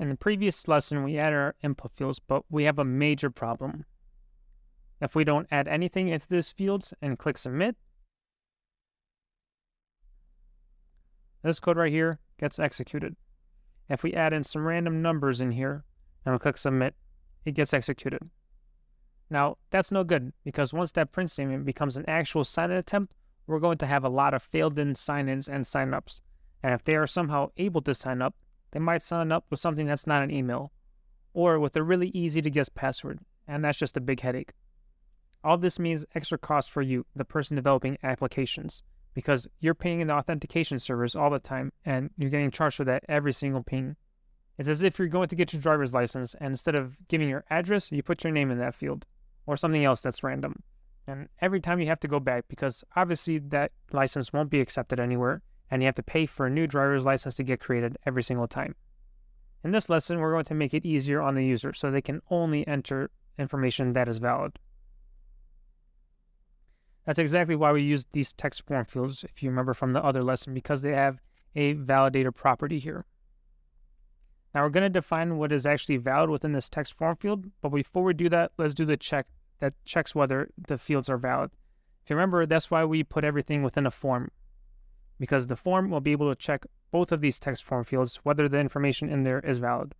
In the previous lesson, we added our input fields, but we have a major problem. If we don't add anything into these fields and click submit, this code right here gets executed. If we add in some random numbers in here and we click submit, it gets executed. Now, that's no good, because once that print statement becomes an actual sign-in attempt, we're going to have a lot of failed-in sign-ins and sign-ups. And if they are somehow able to sign up, they might sign up with something that's not an email, or with a really easy-to-guess password, and that's just a big headache. All this means extra cost for you, the person developing applications, because you're paying the authentication servers all the time, and you're getting charged for that every single ping. It's as if you're going to get your driver's license, and instead of giving your address, you put your name in that field, or something else that's random. And every time you have to go back, because obviously that license won't be accepted anywhere, and you have to pay for a new driver's license to get created every single time. In this lesson, we're going to make it easier on the user so they can only enter information that is valid. That's exactly why we use these text form fields, if you remember from the other lesson, because they have a validator property here. Now we're going to define what is actually valid within this text form field, but before we do that, let's do the check that checks whether the fields are valid. If you remember, that's why we put everything within a form, because the form will be able to check both of these text form fields, whether the information in there is valid.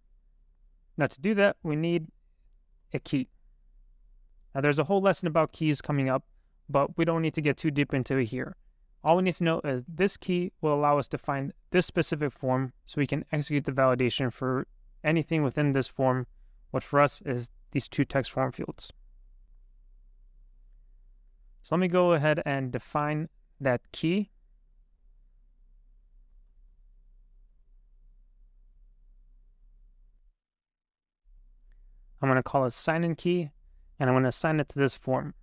Now to do that, we need a key. Now there's a whole lesson about keys coming up, but we don't need to get too deep into it here. All we need to know is this key will allow us to find this specific form so we can execute the validation for anything within this form, which for us is these two text form fields. So let me go ahead and define that key. I'm going to call it sign-in key, and I'm going to assign it to this form.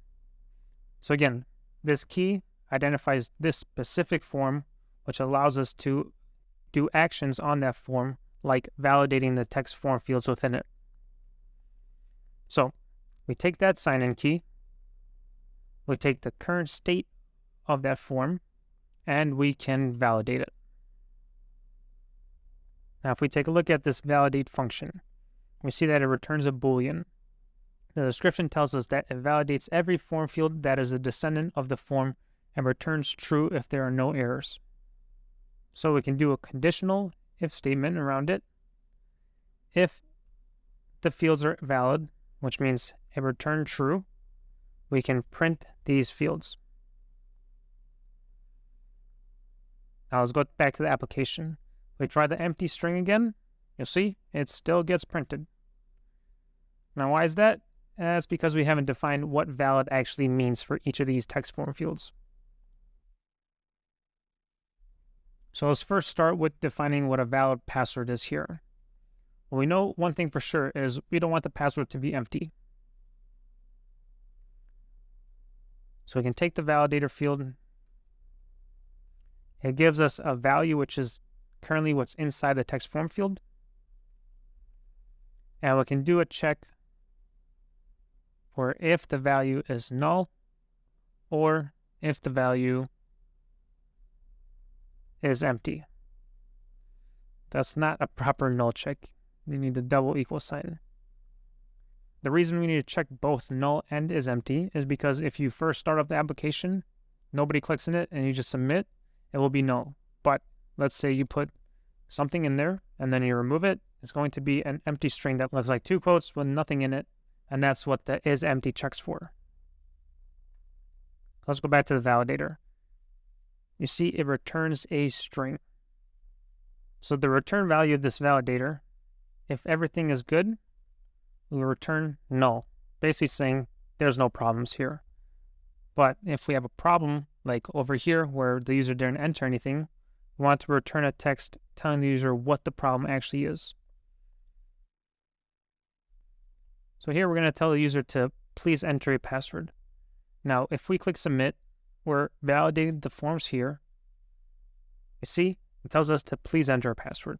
So again, this key identifies this specific form, which allows us to do actions on that form, like validating the text form fields within it. So we take that sign-in key, we take the current state of that form, and we can validate it. Now, if we take a look at this validate function, we see that it returns a Boolean. The description tells us that it validates every form field that is a descendant of the form and returns true if there are no errors. So we can do a conditional if statement around it. If the fields are valid, which means it returned true, we can print these fields. Now let's go back to the application. We try the empty string again. You'll see it still gets printed. Now why is that? That's because we haven't defined what valid actually means for each of these text form fields. So let's first start with defining what a valid password is here. Well, we know one thing for sure is we don't want the password to be empty. So we can take the validator field. It gives us a value, which is currently what's inside the text form field. And we can do a check for if the value is null or if the value is empty. That's not a proper null check. You need a double equal sign. The reason we need to check both null and is empty is because if you first start up the application, nobody clicks in it, and you just submit, it will be null. But let's say you put something in there and then you remove it, it's going to be an empty string that looks like two quotes with nothing in it, and that's what the is empty checks for. Let's go back to the validator. You see it returns a string. So the return value of this validator, if everything is good, will return null, basically saying there's no problems here. But if we have a problem, like over here where the user didn't enter anything, we want to return a text telling the user what the problem actually is. So here we're going to tell the user to please enter a password. Now, if we click submit, we're validating the forms here. You see, it tells us to please enter a password.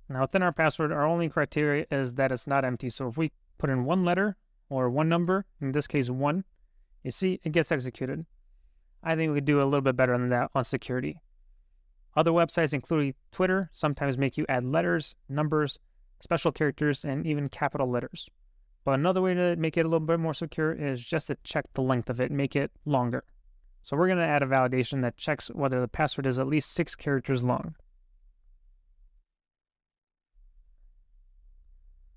Now, within our password, our only criteria is that it's not empty. So if we put in one letter or one number, in this case 1, you see it gets executed. I think we could do a little bit better than that on security. Other websites, including Twitter, sometimes make you add letters, numbers, special characters, and even capital letters. But another way to make it a little bit more secure is just to check the length of it, make it longer. So we're going to add a validation that checks whether the password is at least 6 characters long.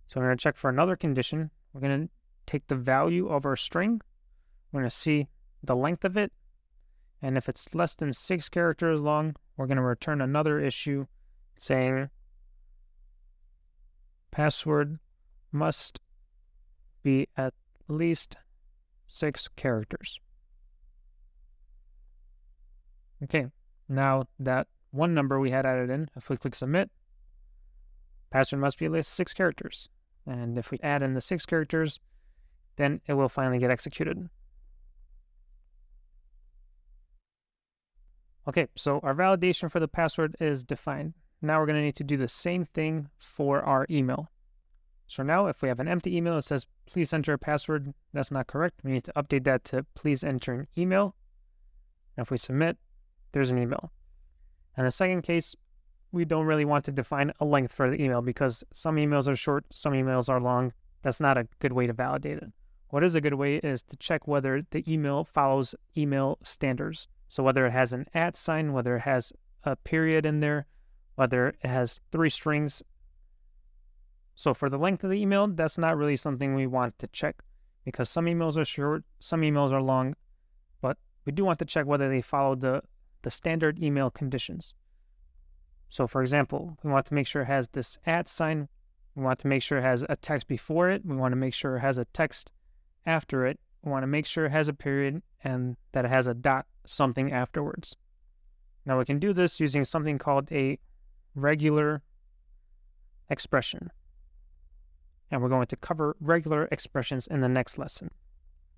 So we're going to check for another condition. We're going to take the value of our string. We're going to see the length of it. And if it's less than 6 characters long, we're going to return another issue saying password must be at least 6 characters. Okay, now that one number we had added in, if we click submit, password must be at least 6 characters. And if we add in the 6 characters, then it will finally get executed. Okay, so our validation for the password is defined. Now we're going to need to do the same thing for our email. So now if we have an empty email that says, please enter a password, that's not correct. We need to update that to please enter an email. And if we submit, there's an email. And the second case, we don't really want to define a length for the email because some emails are short, some emails are long. That's not a good way to validate it. What is a good way is to check whether the email follows email standards. So whether it has an @ sign, whether it has a period in there, whether it has 3 strings. So for the length of the email, that's not really something we want to check because some emails are short, some emails are long, but we do want to check whether they follow the standard email conditions. So for example, we want to make sure it has this @ sign. We want to make sure it has a text before it. We want to make sure it has a text after it. We want to make sure it has a period and that it has a dot something afterwards. Now we can do this using something called a regular expression. And we're going to cover regular expressions in the next lesson.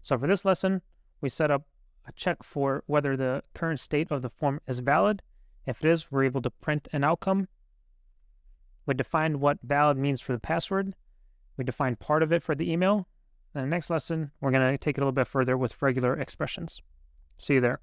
So for this lesson, we set up a check for whether the current state of the form is valid. If it is, we're able to print an outcome. We define what valid means for the password. We define part of it for the email. In the next lesson, we're going to take it a little bit further with regular expressions. See you there.